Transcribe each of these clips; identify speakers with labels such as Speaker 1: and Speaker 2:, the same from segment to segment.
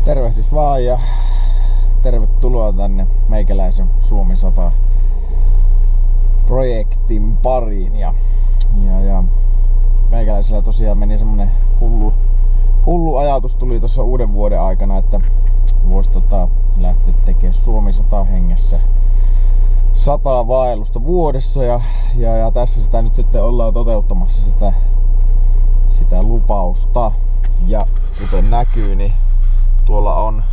Speaker 1: Tervehdys vaan ja tervetuloa tänne meikäläisen Suomi 100 projektin pariin. Ja meikäläisellä tosiaan meni semmonen hullu ajatus tuli tuossa uuden vuoden aikana, että vois lähteä tekemään Suomi 100 hengessä 100 vaellusta vuodessa ja tässä sitä nyt sitten ollaan toteuttamassa sitä lupausta. Ja kuten näkyy, niin tuolla on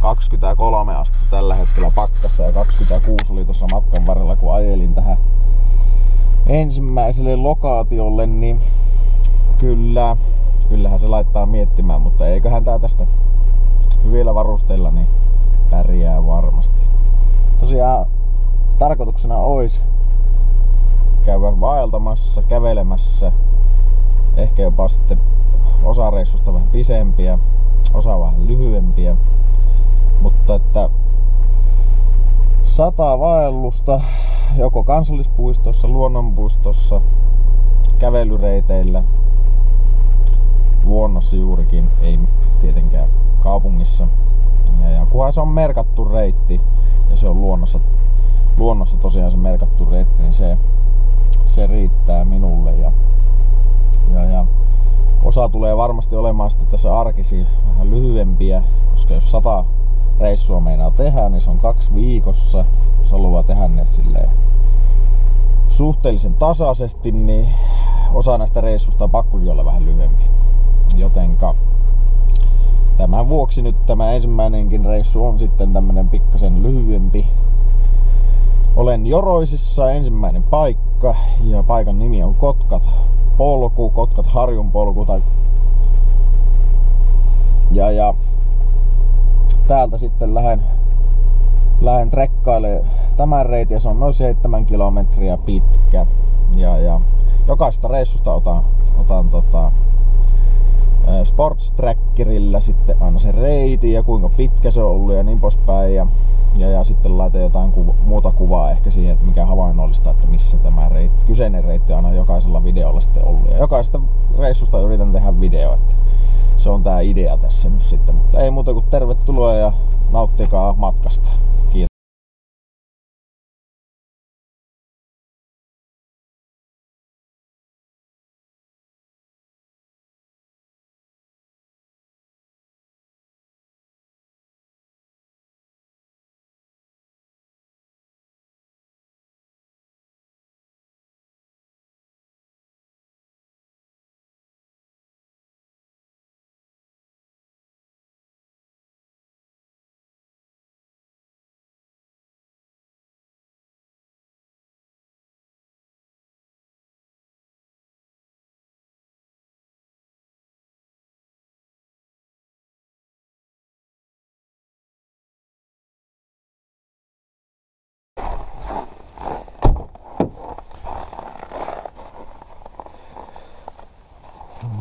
Speaker 1: 23 astetta tällä hetkellä pakkasta ja 26 oli tuossa matkan varrella, kun ajelin tähän ensimmäiselle lokaatiolle, niin kyllähän se laittaa miettimään, mutta eiköhän tää tästä hyvillä varusteilla niin pärjää varmasti. Tosiaan tarkoituksena olisi käydä vaeltamassa, kävelemässä, ehkä jopa sitten osa reissusta vähän pisempiä, osa vähän lyhyempiä, mutta että 100 vaellusta joko kansallispuistossa, luonnonpuistossa, kävelyreiteillä, luonnossa juurikin, ei tietenkään kaupungissa. Ja kunhan se on merkattu reitti ja se on luonnossa tosiaan se merkattu reitti, niin se riittää minulle. Ja osa tulee varmasti olemaan sitten tässä arkisia vähän lyhyempiä, koska jos 100 reissua meinaa tehdä, niin se on 2 viikossa. Jos haluaa tehdä ne silleen suhteellisen tasaisesti, niin osa näistä reissusta on pakkokin olla vähän lyhyempi. Jotenka tämän vuoksi nyt tämä ensimmäinenkin reissu on sitten tämmönen pikkasen lyhyempi. Olen Joroisissa, ensimmäinen paikka, ja paikan nimi on Kotkat polku, Kotkat Harjun polku. Ja täältä sitten lähden trekkailemaan tämän reitin, ja se on noin 7 kilometriä pitkä. Ja jokaisesta reissusta otan Sports Trackerillä sitten aina se reiti ja kuinka pitkä se on ollut ja niin poispäin. Ja sitten laitan jotain muuta kuvaa ehkä siihen, että mikä havainnollista, että missä tämä kyseinen reitti on aina jokaisella videolla sitten ollut. Ja jokaisesta reissusta yritän tehdä video, että se on tää idea tässä nyt sitten. Mutta ei muuta kuin tervetuloa ja nauttikaa matkasta. Kiitos.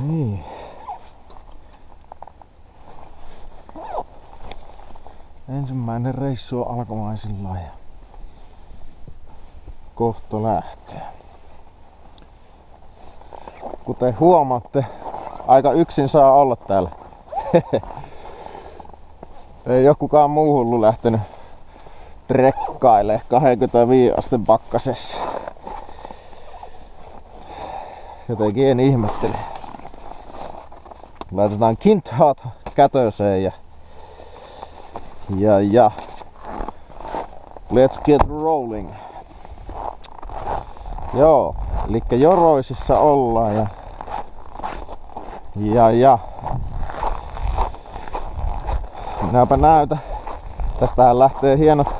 Speaker 1: Niin. Ensimmäinen reissu on alkamaisillaan ja kohta lähtee. Kuten huomaatte, aika yksin saa olla täällä. Ei oo kukaan muu hullu lähtenyt trekkailemaan 25 asteen pakkasessa. Jotenkin en ihmettele. Laitetaan kinthaat kätöseen ja let's get rolling. Joo, elikkä Joroisissa ollaan ja minäpä näytä. Tästähän lähtee hienot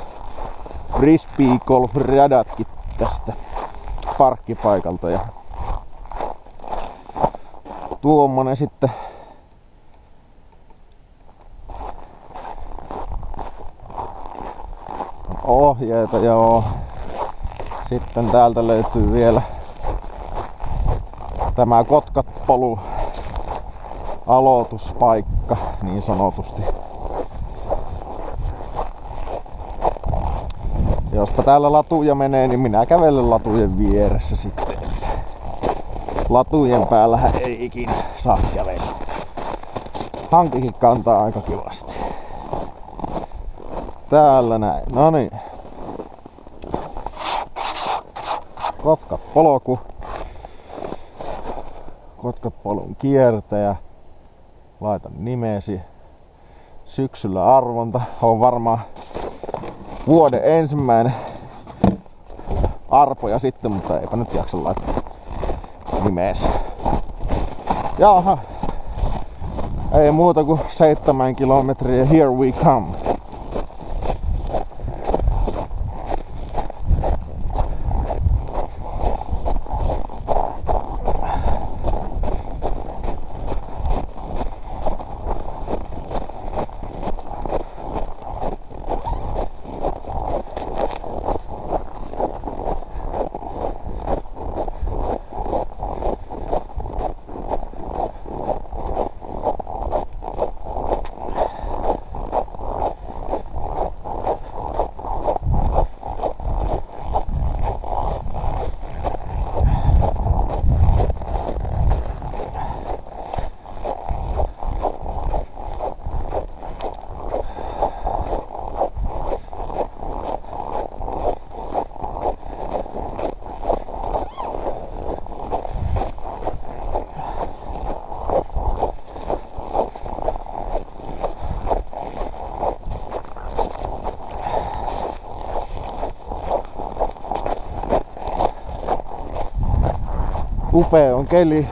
Speaker 1: frisbee golf radatkin tästä parkkipaikalta ja tuommoinen sitten ohjeita, joo. Sitten täältä löytyy vielä tämä Kotkat-polun aloituspaikka niin sanotusti. Jospa täällä latuja menee, niin minä kävelen latujen vieressä sitten. Latujen päällähän ei ikinä saa kävellä. Hankikin kantaa aika kivasti. täällä näin. No niin. Kotkat polku. Kotkat polun kiertäjä. Laitan nimesi. Syksyllä arvonta. On varmaan vuoden ensimmäinen arpoja sitten, mutta eipä nyt jaksa laittaa nimeesi. Jaha. Ei muuta kuin 7 kilometriä. Here we come. Upea on keli.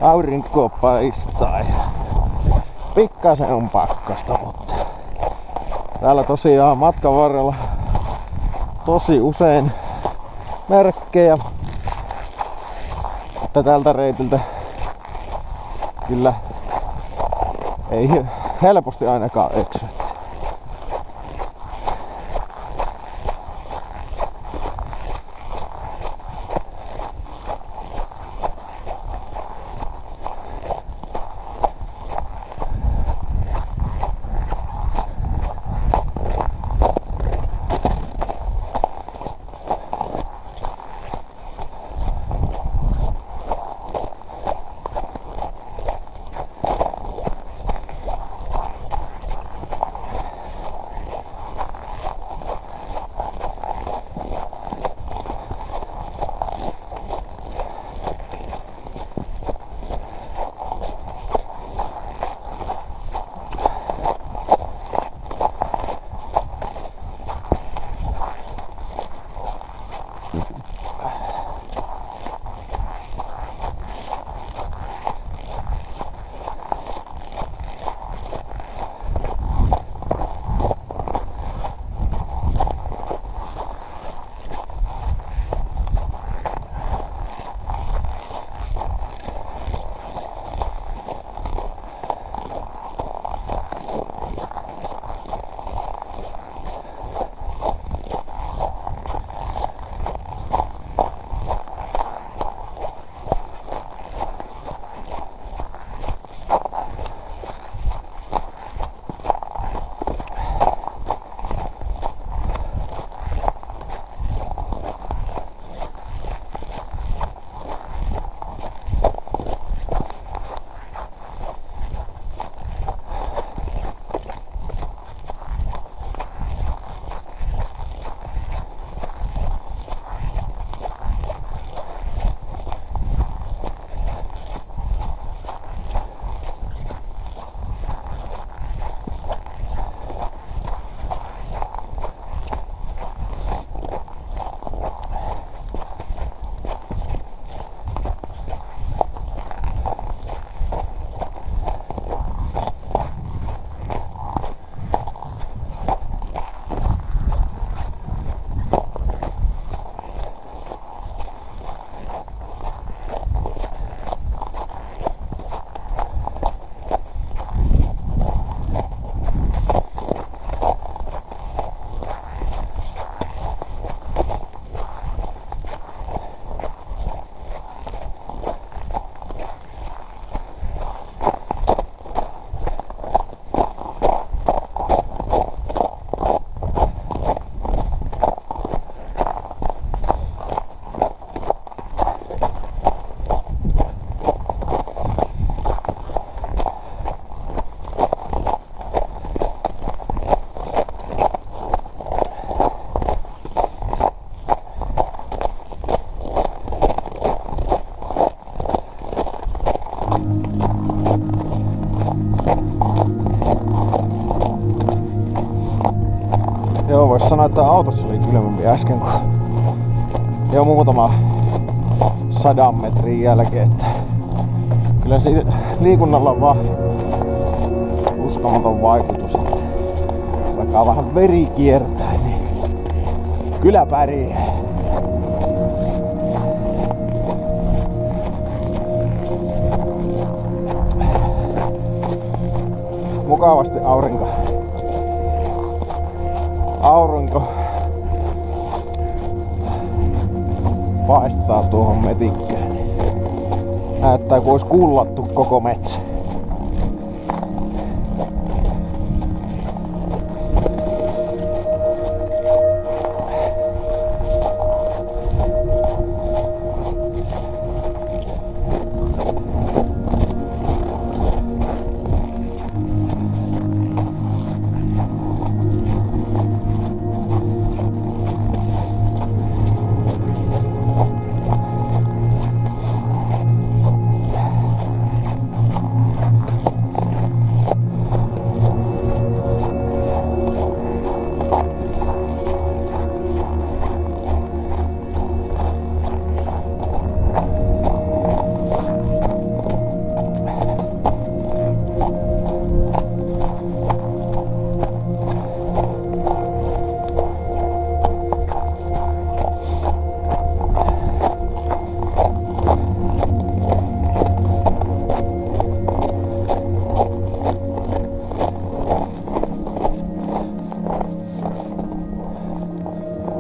Speaker 1: Aurinko paistaa ja pikkasen on pakkasta, mutta täällä tosiaan matkan varrella tosi usein merkkejä, että tältä reitiltä kyllä ei helposti ainakaan eksy. autossa oli kylmempi äsken kuin jo muutama 100 metrin jälkeen. Että kyllä liikunnalla on vaan uskomaton vaikutus. Että vaikka vähän veri kiertää, niin kyllä pärjää. Mukavasti aurinko paistaa tuohon metikkään. Näyttää kuin olisi kullattu koko metsä.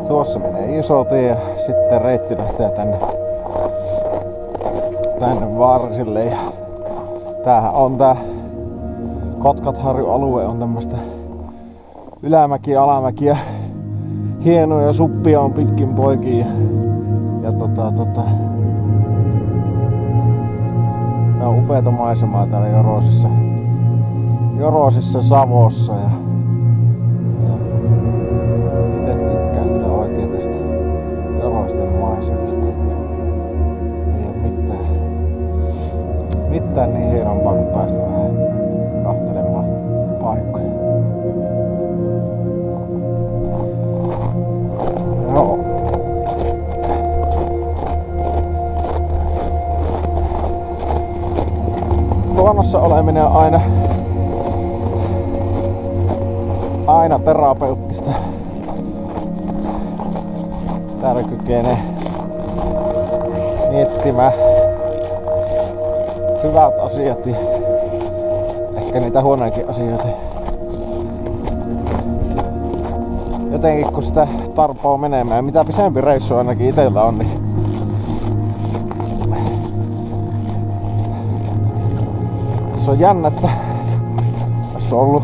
Speaker 1: Tuossa menee iso tie ja sitten reitti lähtee tänne varsille. Ja tämähän on tää Kotkatharjun alue on tämmöstä ylämäkiä, alamäkiä, hienoja suppia on pitkin poikin ja tää on upeata maisemaa täällä Jorosissa Savossa ja mitään niin hienompaa kuin päästä vähän kahtelemaan paikkoja. Joo. Luonnossa oleminen on aina terapeuttista. Täällä kykenee miettimään hyvät asiat ja ehkä niitä huonojakin asioita. Jotenkin kun sitä tarpoo menemään, mitä pisempi reissu ainakin itellä on, niin se on jännä, että jos on ollut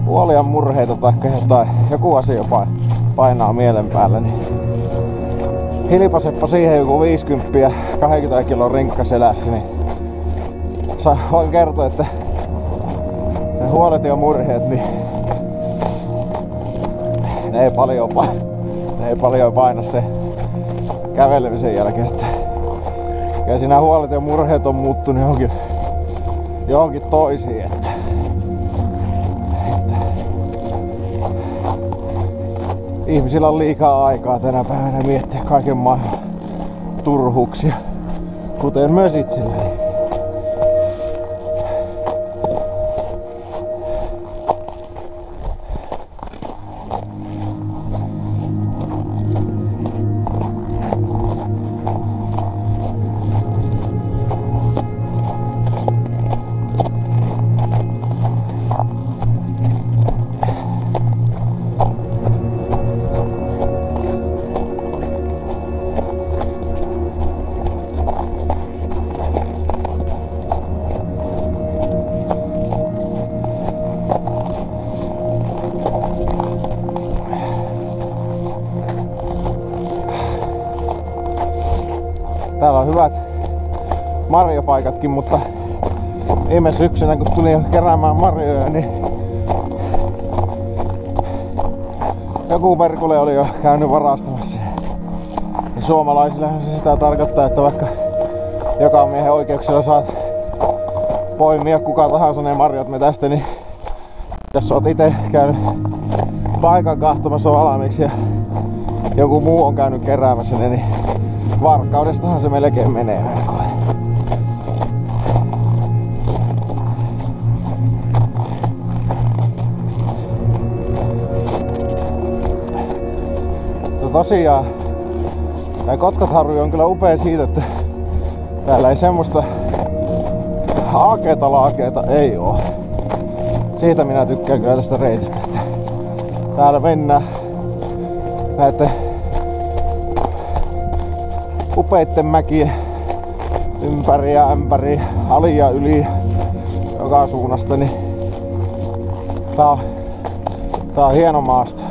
Speaker 1: huolia murheita tai joku asia painaa mielen päälle, niin hilpaseppa siihen joku 50 20 kilon rinkka selässä, niin voin kertoa, että ne huolet ja murheet, niin ne ei paljon paina se kävelemisen jälkeen. Että ja siinä huolet ja murheet on muuttunut johonkin toisiin. Että ihmisillä on liikaa aikaa tänä päivänä miettiä kaiken maailman turhuuksia, kuten myös itselläni. Täällä on hyvät marjapaikatkin, mutta viime syksynä kun tulin keräämään marjoja, niin joku perkule oli jo käynyt varastamassa. Ja suomalaisillahan se sitä tarkoittaa, että vaikka joka miehen oikeuksilla saat poimia kuka tahansa ne marjat metästä, niin jos oot ite käynyt paikan kahtomassa valmiiksi ja joku muu on käynyt keräämässä ne, niin varkaudestahan se melkein menee. Tosiaan tää Kotkatharju on kyllä upea siitä, että täällä ei semmoista laakeeta ei oo. Siitä minä tykkään kyllä tästä reitistä, että täällä mennään näiden upeitten mäkien ympäri ja ämpäri, ali ja yli joka suunnasta, niin tää on hieno maasto.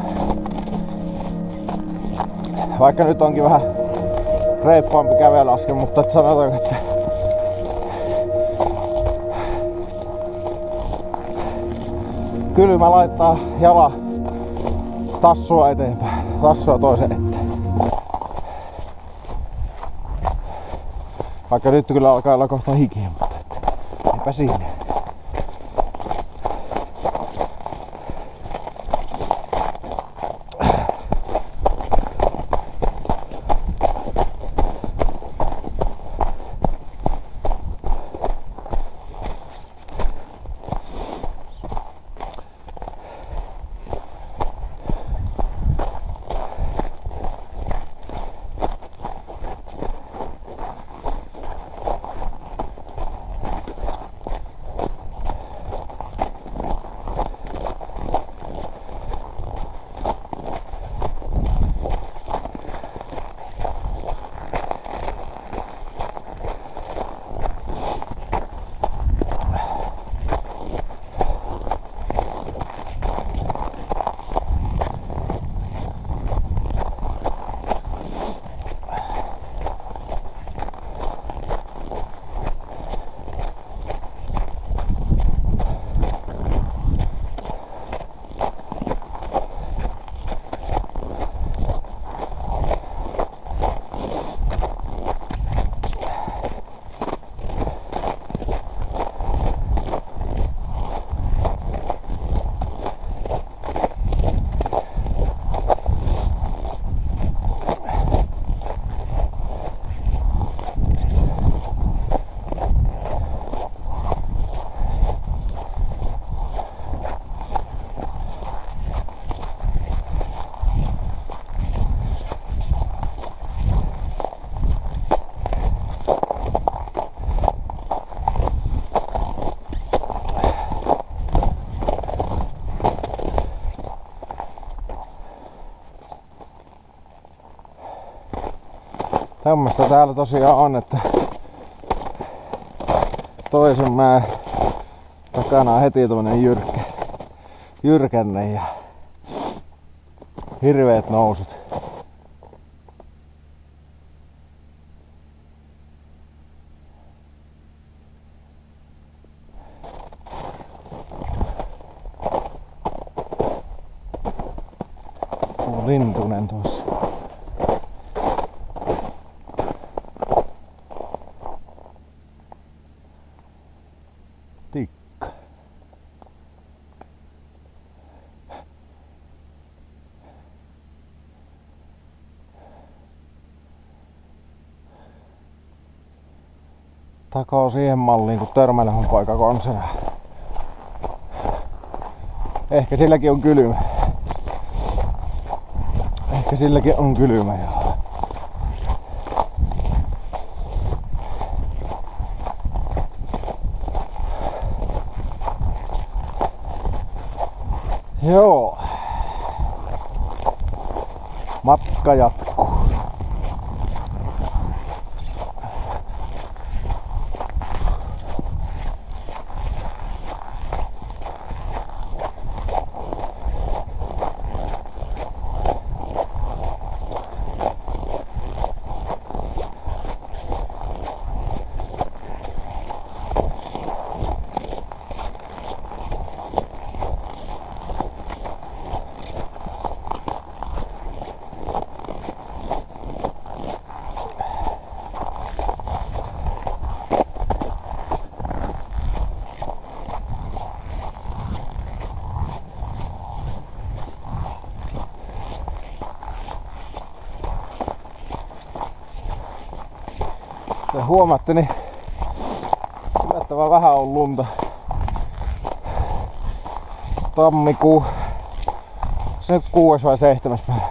Speaker 1: Vaikka nyt onkin vähän reippaampi kävelaske, mutta sanotaanko, että kylmä laittaa jala tassua eteenpäin, tassua toisen eteen. Vaikka nyt kyllä alkaa olla kohta hikiä, mutta eipä siinä. Tämmöstä täällä tosiaan on, että toisen mäen takana on heti tommonen jyrkänne ja hirveet nousut. Lintunen tuossa. Tikka. Takoo siihen malliin kun Törmälehon poika konsenaa. Ehkä silläkin on kylmä. Ehkä silläkin on kylmä, joo. Joo. Matka jatkuu. huomaatte, niin yllättävän vähän on lunta. Tammikuu. Se nyt 6. vai 7. päivä.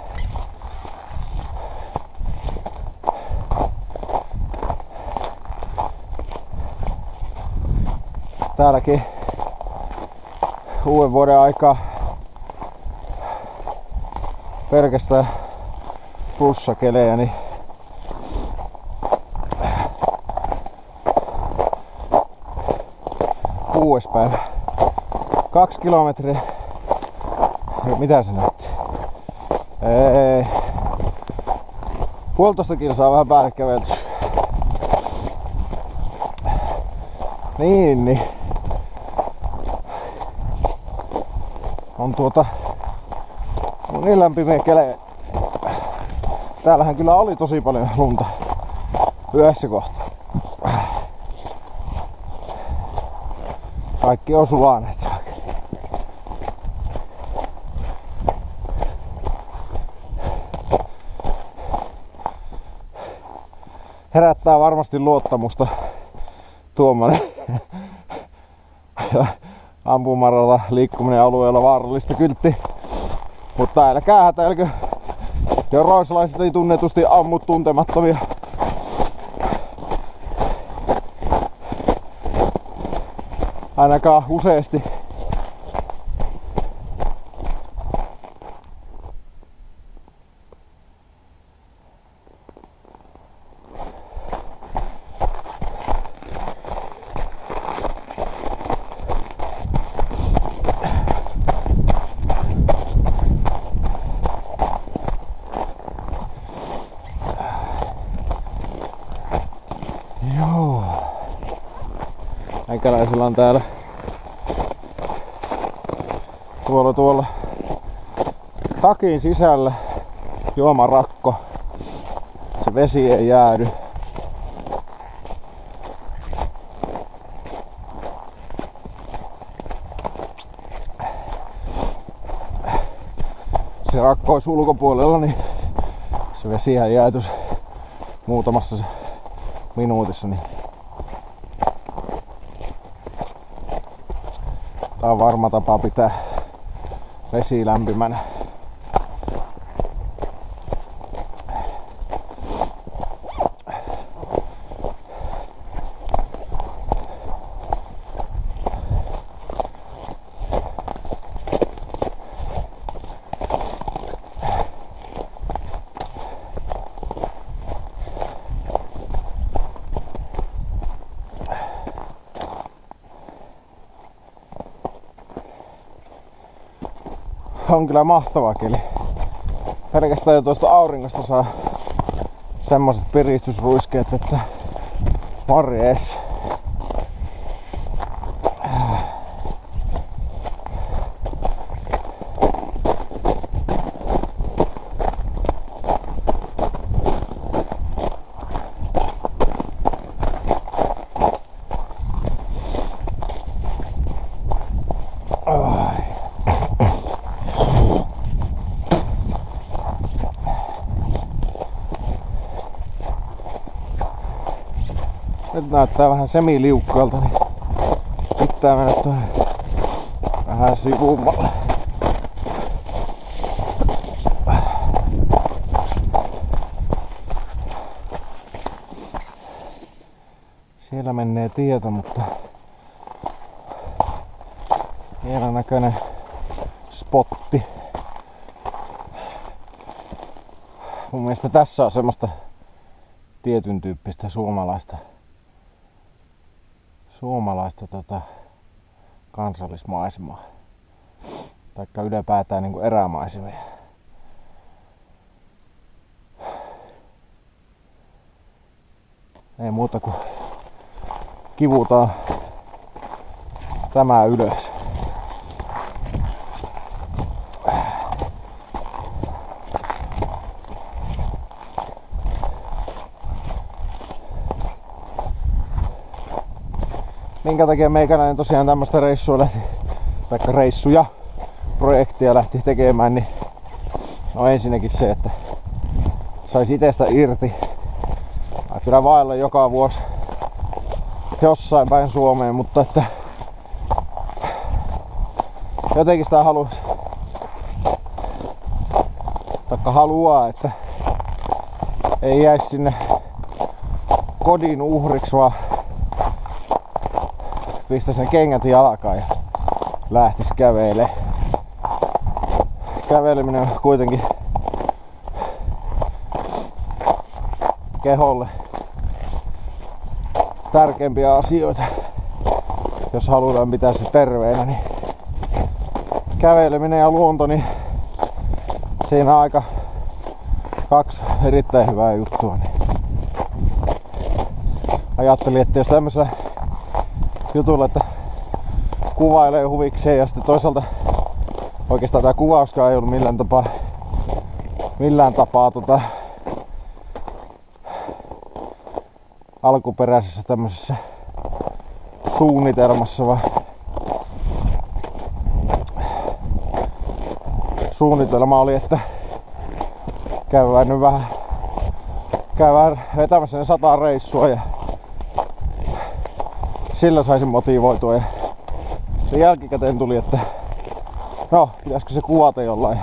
Speaker 1: Täälläkin uuden vuoden aikaa pelkästään plussakelejä, niin kuudes päivä. 2 kilometriä. Mitä se näytti? Ei. 1,5 kilsaa vähän päälle kävelty. Niin. On niin lämpimiä kelejä. Täällähän kyllä oli tosi paljon lunta yhdessä kohtaa. Kaikki on sulaneet. Herättää varmasti luottamusta tuommoinen ampumarata liikkuminen alueella vaarallista kyltti. Mutta älkää hätäilkö. Ja roisalaiset ei tunnetusti ammu tuntemattomia. Ainakaan useasti. Joo. Meikäläisellä on täällä tuolla takin sisällä juomarakko. Se vesi ei jäädy. Se rakko olisi ulkopuolella, niin se vesihän jäätyisi muutamassa minuutissa. Niin tää on varma tapa pitää vesi lämpimänä. On kyllä mahtava keli. Pelkästään jo tuosta auringosta saa semmoset piristysruiskeet, että morjes. Nyt näyttää vähän semiliukkaalta, niin pitää mennä tuonne vähän sivummalle. Siellä menee tieto, mutta hienon näköinen spotti. Mun mielestä tässä on semmoista tietyn tyyppistä suomalaista kansallismaisemaa. Taikka ylipäätään niinku erämaisemia. Ei muuta kuin kivutaan tämä ylös. Minkä takia meikäläinen tosiaan tämmöstä projektia lähti tekemään, niin no ensinnäkin se, että saisi itestä irti. Mä kyllä vaellan joka vuosi jossain päin Suomeen, mutta että jotenkin sitä haluaisi, taikka haluaa, että ei jäisi sinne kodin uhriksi, vaan pistäisi ne kengät jalkaan ja lähtisi kävelemään. Käveleminen on kuitenkin keholle tärkeimpiä asioita, jos halutaan pitää se terveenä, niin käveleminen ja luonto, niin siinä on aika kaksi erittäin hyvää juttua. Niin ajattelin, että jos tämmöisellä jutulla, että kuvailee huvikseen ja sitten toisaalta oikeastaan tää kuvauskaan ei ollut millään tapaa alkuperäisessä tämmöisessä suunnitelmassa, vaan suunnitelma oli, että käydään nyt käydään vetämässä ne 100 reissua ja sillä saisin motivoitua. Ja sitten jälkikäteen tuli, että no, pitäisikö se kuvata jollain.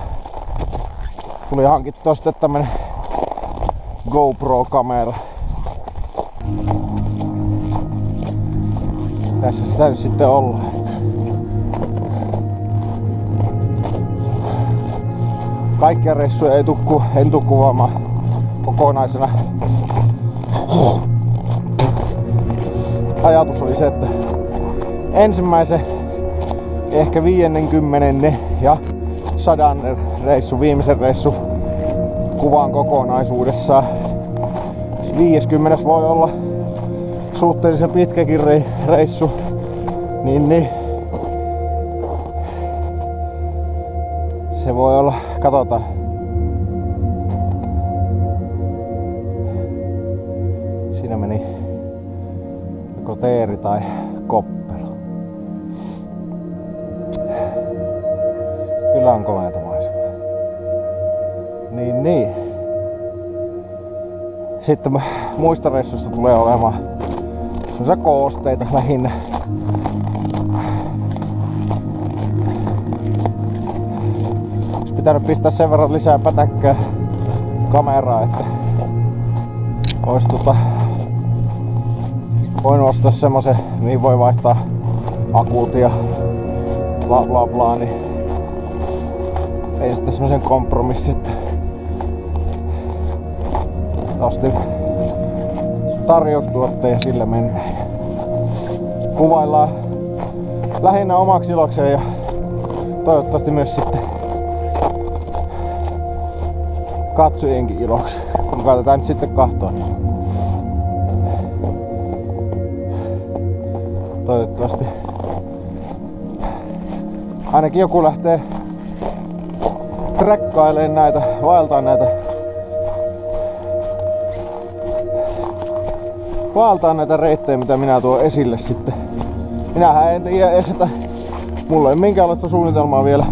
Speaker 1: Tuli hankittua sitten tämmönen GoPro-kamera. Tässä sitä nyt sitten ollaan. Kaikkia reissuja en tuu kuvaamaan kokonaisena. Ajatus oli se, että ensimmäisen ehkä 50 ja 100 viimeisen reissu kuvaan kokonaisuudessaan. 50 voi olla suhteellisen pitkäkin reissu, niin se voi olla, katsotaan. Siinä meni joko teeri tai koppelo. Kyllä on komeata maisemaa. Niin. Sitten muista reissuista tulee olemaan semmosia koosteita lähinnä. Olisi pitänyt pistää sen verran lisää pätäkkää kameraa, että olisi voinut ostaa semmosen, mihin voi vaihtaa akut ja bla bla bla, niin ei sitten semmosen kompromissi, että ostin tarjoustuotteen ja sillä mennään. Kuvaillaan lähinnä omaksi ilokseen ja toivottavasti myös sitten katsojienkin iloksi. Kun katsotaan nyt sitten kahtoon. Toivottavasti ainakin joku lähtee trekkailemaan näitä, vaeltaan näitä reittejä, mitä minä tuon esille sitten. Minähän en tiedä edes, että mulla ei minkäänlaista suunnitelmaa vielä,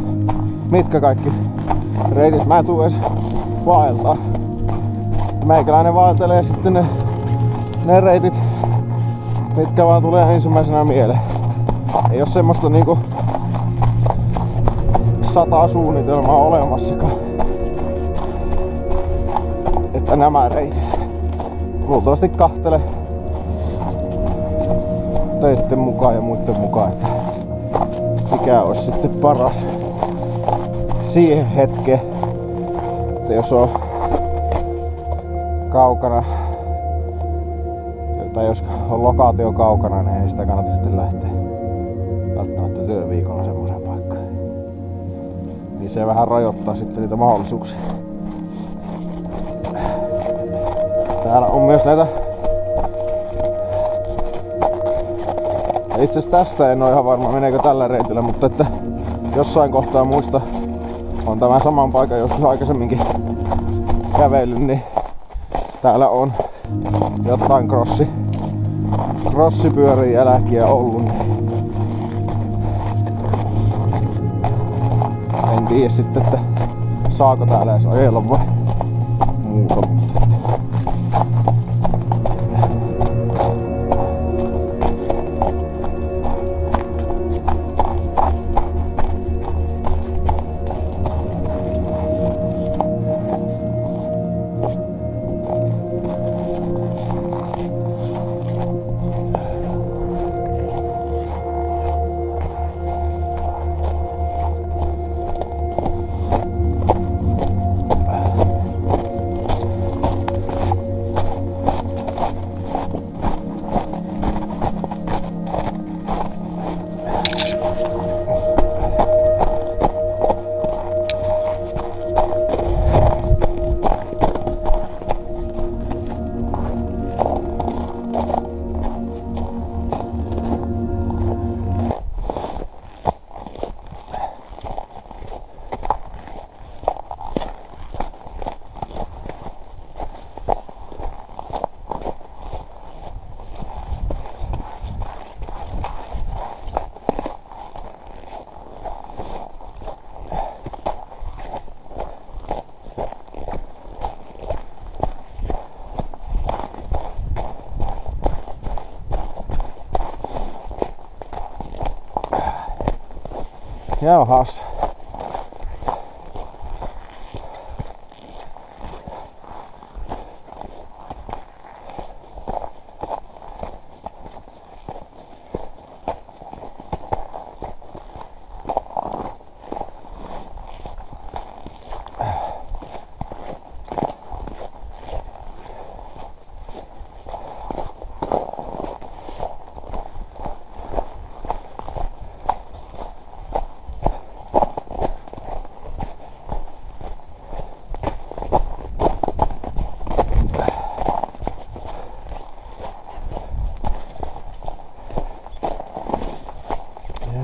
Speaker 1: mitkä kaikki reitit mä tuun edes vaeltaa. Meikäläinen vaeltelee sitten ne reitit, mitkä vaan tulee ensimmäisenä mieleen. Ei oo semmoista niinku 100 suunnitelmaa olemassakaan, että nämä reitit. Luultavasti kahtele töitten mukaan ja muiden mukaan, että mikä olisi sitten paras siihen hetkeen, että jos on kaukana tai jos on lokaatio kaukana, niin ei sitä kannata sitten lähteä välttämättä työviikolla semmoiseen paikkaan. Niin se vähän rajoittaa sitten niitä mahdollisuuksia. Täällä on myös näitä. Itse asiassa tästä en ole ihan varma meneekö tällä reitillä, mutta että jossain kohtaa muista on tämän saman paikan joskus aikaisemminkin kävellyt, niin täällä on jotain crossipyörin jälkiä ollut. En tiedä sitten, että saako täällä edes ajella vai muuta. Jauhas.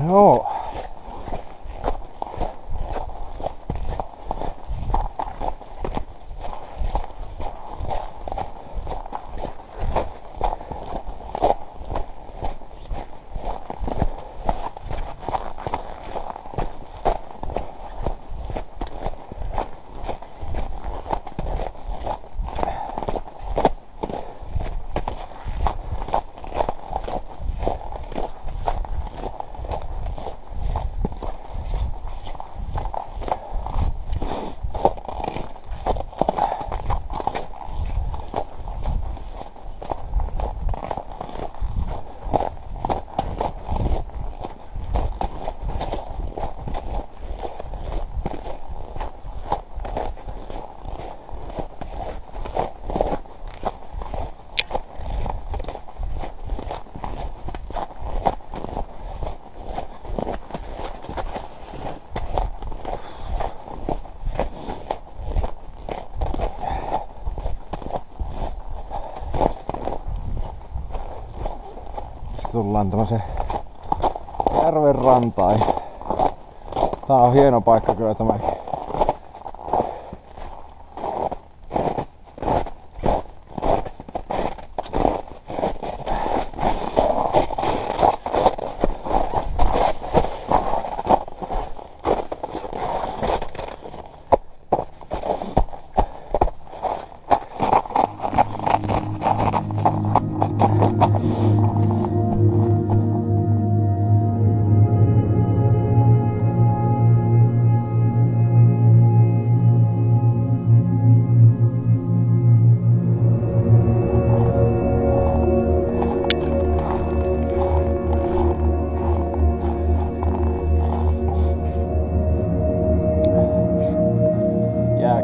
Speaker 1: Joo. Tullaan tämmösen järven rantaan. Tää on hieno paikka kyllä tämäkin.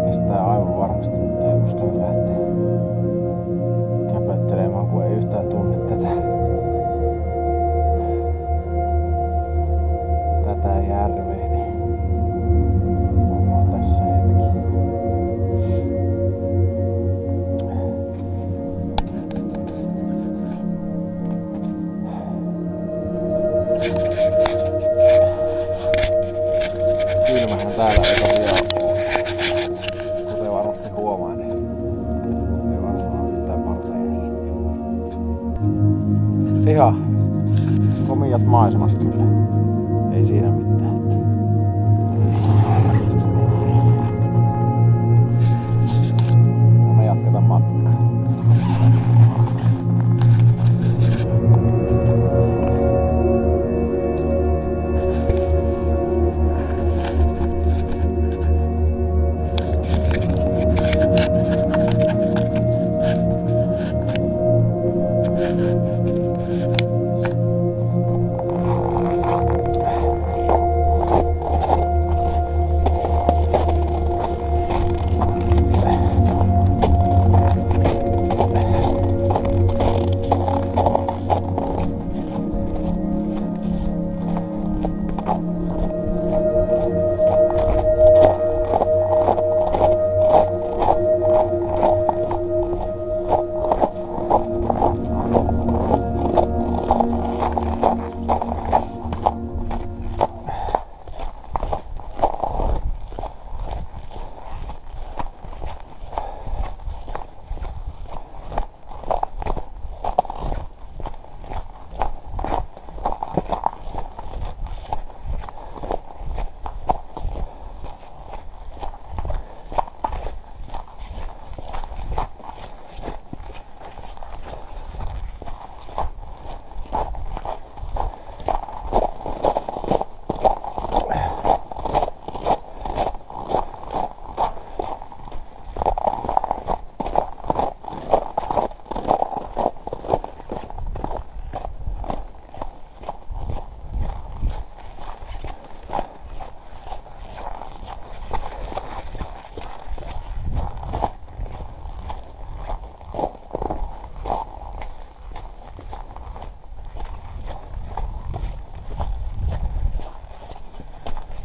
Speaker 1: Kestää aivan varmasti, mutta ei uskalla lähteä käpöttelemään, kun ei yhtään tunne tätä järveä, niin ollaan tässä hetki. Kylmähän täällä ei tosiaan ole. Kuten varmasti huomaa, niin ei varmaan mitään parteijassa. Ihan komiat maisemat kyllä. Ei siinä mitään. No me jatketaan matkaa.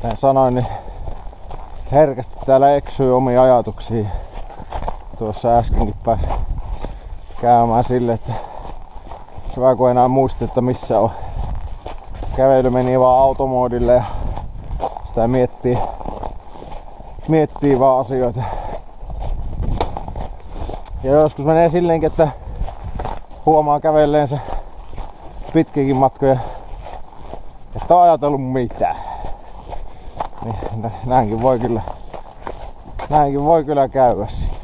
Speaker 1: kuten sanoin, niin herkästi täällä eksyy omiin ajatuksiin. Tuossa äskenkin pääsi käymään sille, että hyvä kun enää muisti, että missä on. Kävely meni vaan automoodille ja sitä miettii vaan asioita. Ja joskus menee silleenkin, että huomaa kävelleensä pitkiäkin matkoja, että on ajatellut mitään. Niin, näinkin voi kyllä käydä sitten.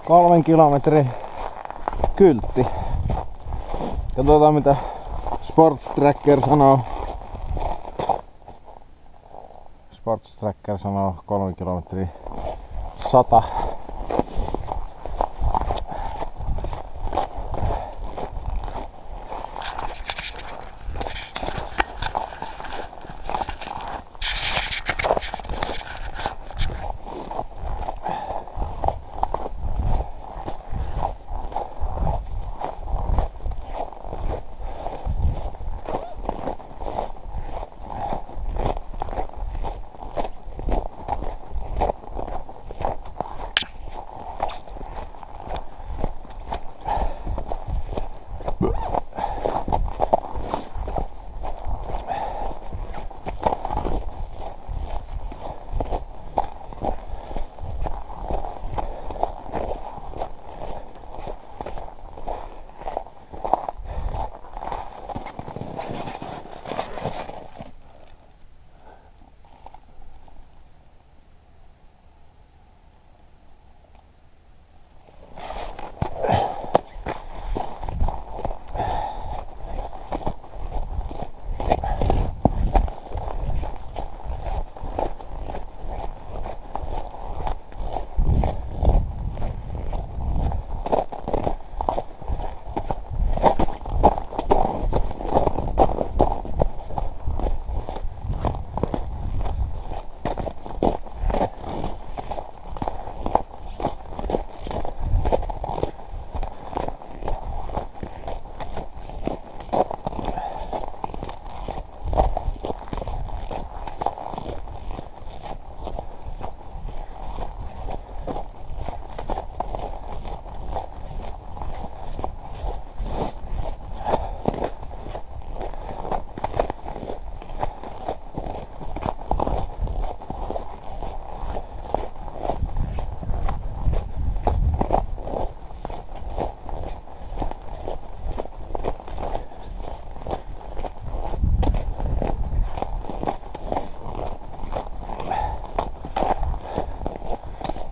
Speaker 1: Kolmen kilometrin kyltti. Katsotaan mitä Sports Tracker sanoo. Sports Tracker sanoo 3 kilometriä 100.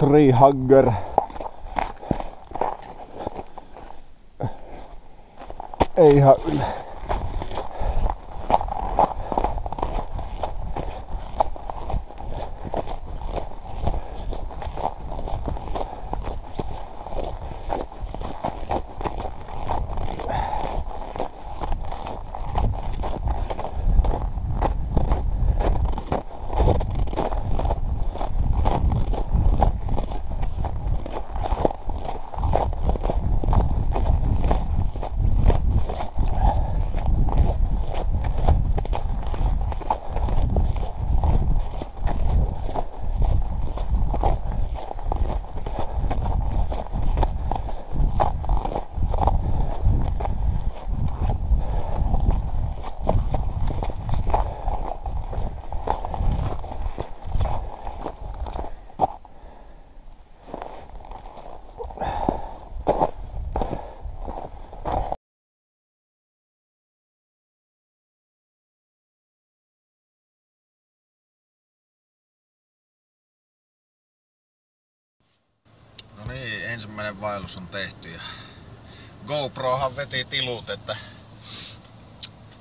Speaker 1: Tree Hugger. Ei ihan yllä.
Speaker 2: No niin, ensimmäinen vaellus on tehty ja GoProhan veti tilut, että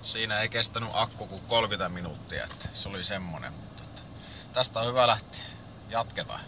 Speaker 2: siinä ei kestänyt akku kuin 30 minuuttia, että se oli semmonen, mutta tästä on hyvä lähteä. Jatketaan.